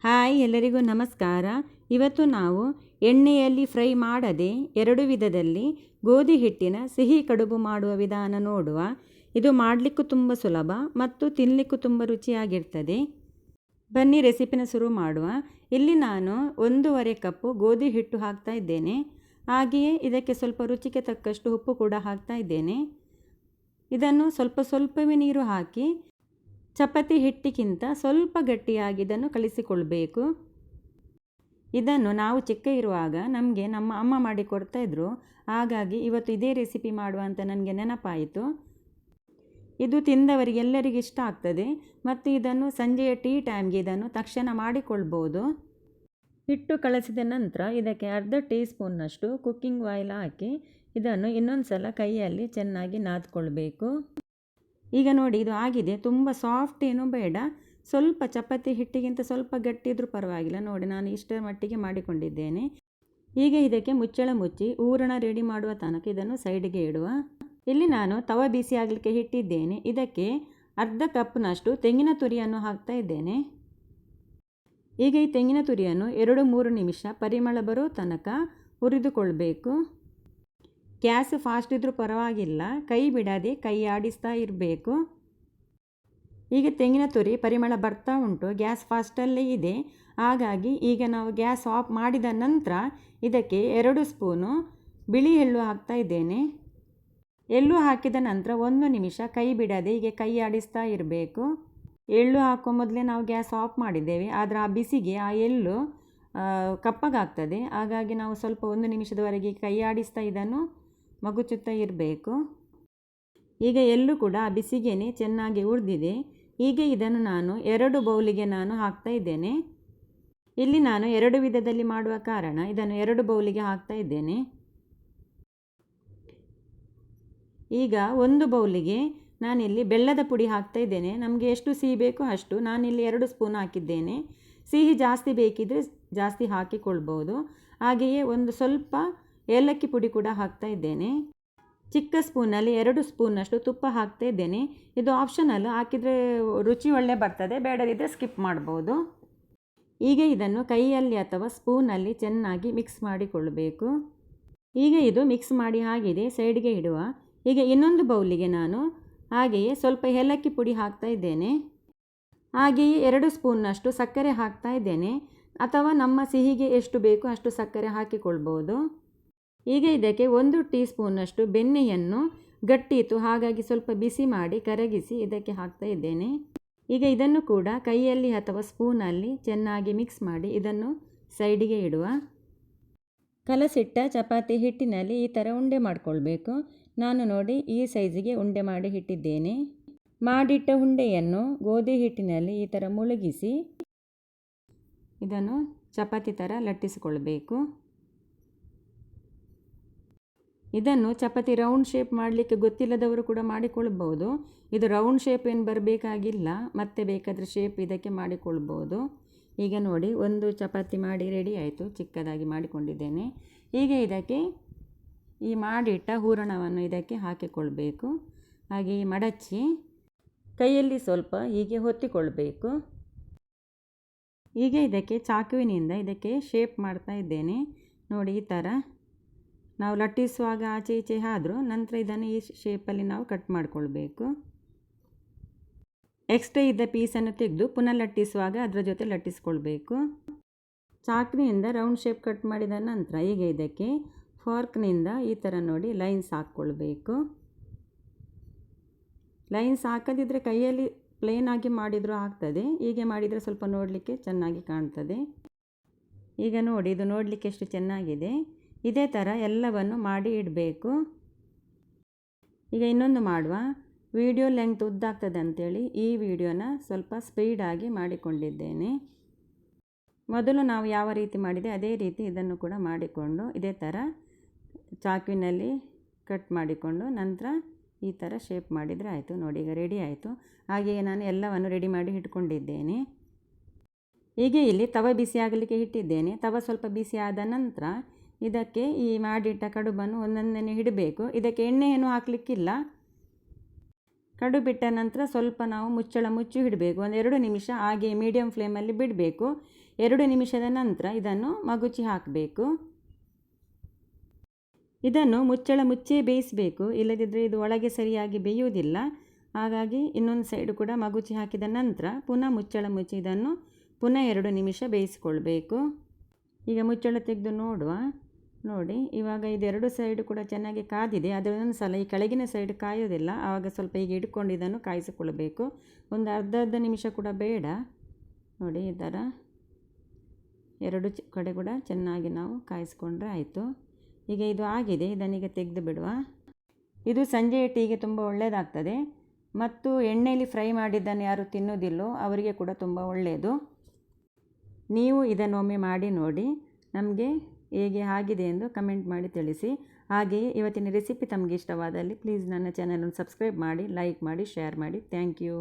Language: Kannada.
ಹಾಯ್, ಎಲ್ಲರಿಗೂ ನಮಸ್ಕಾರ. ಇವತ್ತು ನಾವು ಎಣ್ಣೆಯಲ್ಲಿ ಫ್ರೈ ಮಾಡದೆ 2 ವಿಧದಲ್ಲಿ ಗೋಧಿ ಹಿಟ್ಟಿನ ಸಿಹಿ ಕಡುಬು ಮಾಡುವ ವಿಧಾನ ನೋಡುವ. ಇದು ಮಾಡಲಿಕ್ಕೂ ತುಂಬ ಸುಲಭ ಮತ್ತು ತಿನ್ನಲಿಕ್ಕೂ ತುಂಬ ರುಚಿಯಾಗಿರ್ತದೆ. ಬನ್ನಿ ರೆಸಿಪಿನ ಶುರು ಮಾಡುವ. ಇಲ್ಲಿ ನಾನು 1.5 ಕಪ್ಪು ಗೋಧಿ ಹಿಟ್ಟು ಹಾಕ್ತಾ ಇದ್ದೇನೆ. ಹಾಗೆಯೇ ಇದಕ್ಕೆ ಸ್ವಲ್ಪ ರುಚಿಗೆ ತಕ್ಕಷ್ಟು ಉಪ್ಪು ಕೂಡ ಹಾಕ್ತಾ ಇದ್ದೇನೆ. ಇದನ್ನು ಸ್ವಲ್ಪವೇ ನೀರು ಹಾಕಿ ಚಪಾತಿ ಹಿಟ್ಟಿಗಿಂತ ಸ್ವಲ್ಪ ಗಟ್ಟಿಯಾಗಿ ಇದನ್ನು ಕಲಿಸಿಕೊಳ್ಬೇಕು. ಇದನ್ನು ನಾವು ಚಿಕ್ಕ ಇರುವಾಗ ನಮಗೆ ನಮ್ಮ ಅಮ್ಮ ಮಾಡಿ ಕೊಡ್ತಾಯಿದ್ರು. ಹಾಗಾಗಿ ಇವತ್ತು ಇದೇ ರೆಸಿಪಿ ಮಾಡುವ ಅಂತ ನನಗೆ ನೆನಪಾಯಿತು. ಇದು ತಿಂದವರಿಗೆಲ್ಲರಿಗೂ ಇಷ್ಟ ಆಗ್ತದೆ ಮತ್ತು ಇದನ್ನು ಸಂಜೆಯ ಟೀ ಟೈಮ್ಗೆ ಇದನ್ನು ತಕ್ಷಣ ಮಾಡಿಕೊಳ್ಬೋದು. ಹಿಟ್ಟು ಕಲಸಿದ ನಂತರ ಇದಕ್ಕೆ ಅರ್ಧ ಟೀ ಸ್ಪೂನ್ನಷ್ಟು ಕುಕ್ಕಿಂಗ್ ಆಯಿಲ್ ಹಾಕಿ ಇದನ್ನು ಇನ್ನೊಂದು ಸಲ ಕೈಯಲ್ಲಿ ಚೆನ್ನಾಗಿ ನಾದ್ಕೊಳ್ಬೇಕು. ಈಗ ನೋಡಿ, ಇದು ಆಗಿದೆ. ತುಂಬ ಸಾಫ್ಟ್ ಏನೂ ಬೇಡ, ಸ್ವಲ್ಪ ಚಪಾತಿ ಹಿಟ್ಟಿಗಿಂತ ಸ್ವಲ್ಪ ಗಟ್ಟಿ ಇದ್ರೂ ಪರವಾಗಿಲ್ಲ. ನೋಡಿ, ನಾನು ಇಷ್ಟರ ಮಟ್ಟಿಗೆ ಮಾಡಿಕೊಂಡಿದ್ದೇನೆ. ಈಗ ಇದಕ್ಕೆ ಮುಚ್ಚಳ ಮುಚ್ಚಿ ಹೂರಣ ರೆಡಿ ಮಾಡುವ ತನಕ ಇದನ್ನು ಸೈಡಿಗೆ ಇಡುವ. ಇಲ್ಲಿ ನಾನು ತವ ಬಿಸಿ ಆಗಲಿಕ್ಕೆ ಇಟ್ಟಿದ್ದೇನೆ. ಇದಕ್ಕೆ ಅರ್ಧ ಕಪ್ನಷ್ಟು ತೆಂಗಿನ ತುರಿಯನ್ನು ಹಾಕ್ತಾ ಇದ್ದೇನೆ. ಈಗ ಈ ತೆಂಗಿನ ತುರಿಯನ್ನು 2-3 ನಿಮಿಷ ಪರಿಮಳ ಬರೋ ತನಕ ಹುರಿದುಕೊಳ್ಬೇಕು. ಗ್ಯಾಸ್ ಫಾಸ್ಟ್ ಇದ್ರೂ ಪರವಾಗಿಲ್ಲ, ಕೈ ಬಿಡದೆ ಕೈ ಆಡಿಸ್ತಾ ಇರಬೇಕು. ಈಗ ತೆಂಗಿನ ತುರಿ ಪರಿಮಳ ಬರ್ತಾ ಉಂಟು, ಗ್ಯಾಸ್ ಫಾಸ್ಟಲ್ಲೇ ಇದೆ. ಹಾಗಾಗಿ ಈಗ ನಾವು ಗ್ಯಾಸ್ ಆಫ್ ಮಾಡಿದ ನಂತರ ಇದಕ್ಕೆ 2 ಸ್ಪೂನು ಬಿಳಿ ಎಳ್ಳು ಹಾಕ್ತಾ ಇದ್ದೇನೆ. ಎಳ್ಳು ಹಾಕಿದ ನಂತರ 1 ನಿಮಿಷ ಕೈ ಬಿಡದೆ ಹೀಗೆ ಕೈ ಆಡಿಸ್ತಾ ಇರಬೇಕು. ಎಳ್ಳು ಹಾಕೋ ಮೊದಲೇ ನಾವು ಗ್ಯಾಸ್ ಆಫ್ ಮಾಡಿದ್ದೇವೆ, ಆದರೆ ಆ ಬಿಸಿಗೆ ಆ ಎಳ್ಳು ಕಪ್ಪಗಾಗ್ತದೆ. ಹಾಗಾಗಿ ನಾವು ಸ್ವಲ್ಪ 1 ನಿಮಿಷದವರೆಗೆ ಕೈ ಆಡಿಸ್ತಾ ಇದನ್ನು ಮಗುಚುತ್ತಾ ಇರಬೇಕು. ಈಗ ಎಳ್ಳು ಕೂಡ ಆ ಬಿಸಿಗೇನೆ ಚೆನ್ನಾಗಿ ಹುರಿದಿದೆ. ಈಗ ಇದನ್ನು ನಾನು 2 ಬೌಲಿಗೆ ನಾನು ಹಾಕ್ತಾ ಇದ್ದೇನೆ. ಇಲ್ಲಿ ನಾನು 2 ವಿಧದಲ್ಲಿ ಮಾಡುವ ಕಾರಣ ಇದನ್ನು 2 ಬೌಲಿಗೆ ಹಾಕ್ತಾ ಇದ್ದೇನೆ. ಈಗ 1 ಬೌಲಿಗೆ ನಾನಿಲ್ಲಿ ಬೆಲ್ಲದ ಪುಡಿ ಹಾಕ್ತಾ ಇದ್ದೇನೆ. ನಮಗೆ ಎಷ್ಟು ಸಿಹಿ ಬೇಕೋ ಅಷ್ಟು. ನಾನಿಲ್ಲಿ 2 ಸ್ಪೂನ್ ಹಾಕಿದ್ದೇನೆ. ಸಿಹಿ ಜಾಸ್ತಿ ಬೇಕಿದ್ದರೆ ಜಾಸ್ತಿ ಹಾಕಿಕೊಳ್ಬೋದು. ಹಾಗೆಯೇ ಒಂದು ಸ್ವಲ್ಪ ಏಲಕ್ಕಿ ಪುಡಿ ಕೂಡ ಹಾಕ್ತಾ ಇದ್ದೇನೆ. ಚಿಕ್ಕ ಸ್ಪೂನಲ್ಲಿ 2 ಸ್ಪೂನ್ನಷ್ಟು ತುಪ್ಪ ಹಾಕ್ತಾ ಇದ್ದೇನೆ. ಇದು ಆಪ್ಷನಲ್, ಹಾಕಿದರೆ ರುಚಿ ಒಳ್ಳೆ ಬರ್ತದೆ, ಬೇಡದಿದ್ದರೆ ಸ್ಕಿಪ್ ಮಾಡ್ಬೋದು. ಈಗ ಇದನ್ನು ಕೈಯಲ್ಲಿ ಅಥವಾ ಸ್ಪೂನಲ್ಲಿ ಚೆನ್ನಾಗಿ ಮಿಕ್ಸ್ ಮಾಡಿಕೊಳ್ಳಬೇಕು. ಈಗ ಇದು ಮಿಕ್ಸ್ ಮಾಡಿ ಆಗಿದೆ, ಸೈಡ್ಗೆ ಇಡುವ. ಈಗ ಇನ್ನೊಂದು ಬೌಲಿಗೆ ನಾನು ಹಾಗೆಯೇ ಸ್ವಲ್ಪ ಏಲಕ್ಕಿ ಪುಡಿ ಹಾಕ್ತಾ ಇದ್ದೇನೆ. ಹಾಗೆಯೇ 2 ಸ್ಪೂನ್ನಷ್ಟು ಸಕ್ಕರೆ ಹಾಕ್ತಾ ಇದ್ದೇನೆ, ಅಥವಾ ನಮ್ಮ ಸಿಹಿಗೆ ಎಷ್ಟು ಬೇಕೋ ಅಷ್ಟು ಸಕ್ಕರೆ ಹಾಕಿಕೊಳ್ಬೋದು. ಈಗ ಇದಕ್ಕೆ 1 ಟೀ ಸ್ಪೂನ್ನಷ್ಟು ಬೆಣ್ಣೆಯನ್ನು ಗಟ್ಟಿಯಿತ್ತು, ಹಾಗಾಗಿ ಸ್ವಲ್ಪ ಬಿಸಿ ಮಾಡಿ ಕರಗಿಸಿ ಇದಕ್ಕೆ ಹಾಕ್ತಾ ಇದ್ದೇನೆ. ಈಗ ಇದನ್ನು ಕೂಡ ಕೈಯಲ್ಲಿ ಅಥವಾ ಸ್ಪೂನಲ್ಲಿ ಚೆನ್ನಾಗಿ ಮಿಕ್ಸ್ ಮಾಡಿ ಇದನ್ನು ಸೈಡಿಗೆ ಇಡುವ. ಕಲಸಿಟ್ಟ ಚಪಾತಿ ಹಿಟ್ಟಿನಲ್ಲಿ ಈ ಥರ ಉಂಡೆ ಮಾಡಿಕೊಳ್ಬೇಕು. ನಾನು ನೋಡಿ ಈ ಸೈಜಿಗೆ ಉಂಡೆ ಮಾಡಿ ಇಟ್ಟಿದ್ದೇನೆ. ಮಾಡಿಟ್ಟ ಉಂಡೆಯನ್ನು ಗೋಧಿ ಹಿಟ್ಟಿನಲ್ಲಿ ಈ ಥರ ಮುಳುಗಿಸಿ ಇದನ್ನು ಚಪಾತಿ ಥರ ಲಟ್ಟಿಸಿಕೊಳ್ಬೇಕು. ಇದನ್ನು ಚಪಾತಿ ರೌಂಡ್ ಶೇಪ್ ಮಾಡಲಿಕ್ಕೆ ಗೊತ್ತಿಲ್ಲದವರು ಕೂಡ ಮಾಡಿಕೊಳ್ಬೋದು. ಇದು ರೌಂಡ್ ಶೇಪ್ ಏನು ಬರಬೇಕಾಗಿಲ್ಲ, ಮತ್ತೆ ಬೇಕಾದರೆ ಶೇಪ್ ಇದಕ್ಕೆ ಮಾಡಿಕೊಳ್ಬೋದು. ಈಗ ನೋಡಿ, 1 ಚಪಾತಿ ಮಾಡಿ ರೆಡಿ ಆಯಿತು, ಚಿಕ್ಕದಾಗಿ ಮಾಡಿಕೊಂಡಿದ್ದೇನೆ. ಈಗ ಇದಕ್ಕೆ ಈ ಮಾಡಿಟ್ಟ ಹೂರಣವನ್ನು ಇದಕ್ಕೆ ಹಾಕಿಕೊಳ್ಬೇಕು. ಹಾಗೆ ಮಡಚಿ ಕೈಯಲ್ಲಿ ಸ್ವಲ್ಪ ಹೀಗೆ ಹೊತ್ತಿಕೊಳ್ಬೇಕು. ಈಗ ಇದಕ್ಕೆ ಚಾಕುವಿನಿಂದ ಇದಕ್ಕೆ ಶೇಪ್ ಮಾಡ್ತಾ ಇದ್ದೇನೆ. ನೋಡಿ, ಈ ಥರ ನಾವು ಲಟ್ಟಿಸುವಾಗ ಆಚೆ ಈಚೆ ಆದರೂ ನಂತರ ಇದನ್ನು ಈ ಶೇಪಲ್ಲಿ ನಾವು ಕಟ್ ಮಾಡಿಕೊಳ್ಬೇಕು. ಎಕ್ಸ್ಟ್ರಾ ಇದ್ದ ಪೀಸನ್ನು ತೆಗೆದು ಪುನಃ ಲಟ್ಟಿಸುವಾಗ ಅದರ ಜೊತೆ ಲಟ್ಟಿಸ್ಕೊಳ್ಬೇಕು. ಚಾಕುವಿನಿಂದ ರೌಂಡ್ ಶೇಪ್ ಕಟ್ ಮಾಡಿದ ನಂತರ ಈಗ ಇದಕ್ಕೆ ಫಾರ್ಕ್ನಿಂದ ಈ ಥರ ನೋಡಿ ಲೈನ್ಸ್ ಹಾಕ್ಕೊಳ್ಬೇಕು. ಲೈನ್ಸ್ ಹಾಕದಿದ್ದರೆ ಕೈಯಲ್ಲಿ ಪ್ಲೇನ್ ಆಗಿ ಮಾಡಿದರೂ ಆಗ್ತದೆ, ಹೀಗೆ ಮಾಡಿದರೆ ಸ್ವಲ್ಪ ನೋಡಲಿಕ್ಕೆ ಚೆನ್ನಾಗಿ ಕಾಣ್ತದೆ. ಈಗ ನೋಡಿ, ಇದು ನೋಡಲಿಕ್ಕೆ ಎಷ್ಟು ಚೆನ್ನಾಗಿದೆ. ಇದೇ ಥರ ಎಲ್ಲವನ್ನು ಮಾಡಿ ಇಡಬೇಕು. ಈಗ ಇನ್ನೊಂದು ಮಾಡುವ. ವಿಡಿಯೋ ಲೆಂಗ್ತ್ ಉದ್ದಾಗ್ತದೆ ಅಂಥೇಳಿ ಈ ವಿಡಿಯೋನ ಸ್ವಲ್ಪ ಸ್ಪೀಡಾಗಿ ಮಾಡಿಕೊಂಡಿದ್ದೇನೆ. ಮೊದಲು ನಾವು ಯಾವ ರೀತಿ ಮಾಡಿದೆ ಅದೇ ರೀತಿ ಇದನ್ನು ಕೂಡ ಮಾಡಿಕೊಂಡು ಇದೇ ಥರ ಚಾಕುವಿನಲ್ಲಿ ಕಟ್ ಮಾಡಿಕೊಂಡು ನಂತರ ಈ ಥರ ಶೇಪ್ ಮಾಡಿದರೆ ಆಯಿತು. ನೋಡಿ, ಈಗ ರೆಡಿ ಆಯಿತು. ಹಾಗೆಯೇ ನಾನು ಎಲ್ಲವನ್ನು ರೆಡಿ ಮಾಡಿ ಇಟ್ಕೊಂಡಿದ್ದೇನೆ. ಈಗ ಇಲ್ಲಿ ತವ ಬಿಸಿ ಆಗಲಿಕ್ಕೆ ಇಟ್ಟಿದ್ದೇನೆ. ತವ ಸ್ವಲ್ಪ ಬಿಸಿ ಆದ ನಂತರ ಇದಕ್ಕೆ ಈ ಮಾಡಿಟ್ಟ ಕಡುಬನ್ನು ಒಂದೊಂದನ್ನೇ ಇಡಬೇಕು. ಇದಕ್ಕೆ ಎಣ್ಣೆಯನ್ನು ಹಾಕಲಿಕ್ಕಿಲ್ಲ, ಕಡುಬು ಬಿಟ್ಟ ನಂತರ ಸ್ವಲ್ಪ ನಾವು ಮುಚ್ಚಳ ಮುಚ್ಚಿ ಇಡಬೇಕು. ಒಂದು 2 ನಿಮಿಷ ಹಾಗೆ ಮೀಡಿಯಮ್ ಫ್ಲೇಮಲ್ಲಿ ಬಿಡಬೇಕು. 2 ನಿಮಿಷದ ನಂತರ ಇದನ್ನು ಮಗುಚಿ ಹಾಕಬೇಕು. ಇದನ್ನು ಮುಚ್ಚಳ ಮುಚ್ಚೇ ಬೇಯಿಸಬೇಕು, ಇಲ್ಲದಿದ್ದರೆ ಇದು ಒಳಗೆ ಸರಿಯಾಗಿ ಬೇಯುವುದಿಲ್ಲ. ಹಾಗಾಗಿ ಇನ್ನೊಂದು ಸೈಡು ಕೂಡ ಮಗುಚಿ ಹಾಕಿದ ನಂತರ ಪುನಃ ಮುಚ್ಚಳ ಮುಚ್ಚಿ ಇದನ್ನು ಪುನಃ 2 ನಿಮಿಷ ಬೇಯಿಸಿಕೊಳ್ಬೇಕು. ಈಗ ಮುಚ್ಚಳ ತೆಗೆದು ನೋಡುವ. ನೋಡಿ, ಇವಾಗ ಇದೆರಡು ಸೈಡು ಕೂಡ ಚೆನ್ನಾಗಿ ಕಾದಿದೆ. ಅದರೊಂದು ಸಲ ಈ ಕೆಳಗಿನ ಸೈಡ್ ಕಾಯೋದಿಲ್ಲ, ಆವಾಗ ಸ್ವಲ್ಪ ಹೀಗೆ ಇಟ್ಕೊಂಡು ಇದನ್ನು ಕಾಯಿಸಿಕೊಳ್ಬೇಕು. ಒಂದು ಅರ್ಧ ನಿಮಿಷ ಕೂಡ ಬೇಡ. ನೋಡಿ, ಈ ಥರ ಎರಡು ಕಡೆ ಕೂಡ ಚೆನ್ನಾಗಿ ನಾವು ಕಾಯಿಸ್ಕೊಂಡ್ರೆ ಆಯಿತು. ಈಗ ಇದು ಆಗಿದೆ, ಇದನ್ನೀಗ ತೆಗೆದು ಬಿಡುವ. ಇದು ಸಂಜೆಯ ಟೀಗೆ ತುಂಬ ಒಳ್ಳೆಯದಾಗ್ತದೆ ಮತ್ತು ಎಣ್ಣೆಯಲ್ಲಿ ಫ್ರೈ ಮಾಡಿದ್ದನ್ನು ಯಾರು ತಿನ್ನೋದಿಲ್ಲೋ ಅವರಿಗೆ ಕೂಡ ತುಂಬ ಒಳ್ಳೆಯದು. ನೀವು ಇದನ್ನೊಮ್ಮೆ ಮಾಡಿ ನೋಡಿ, ನಮಗೆ ಹೇಗೆ ಆಗಿದೆ ಎಂದು ಕಮೆಂಟ್ ಮಾಡಿ ತಿಳಿಸಿ. ಹಾಗೆಯೇ ಇವತ್ತಿನ ರೆಸಿಪಿ ತಮಗೆ ಇಷ್ಟವಾದಲ್ಲಿ ಪ್ಲೀಸ್ ನನ್ನ ಚಾನಲನ್ನು ಸಬ್ಸ್ಕ್ರೈಬ್ ಮಾಡಿ, ಲೈಕ್ ಮಾಡಿ, ಶೇರ್ ಮಾಡಿ. Thank you.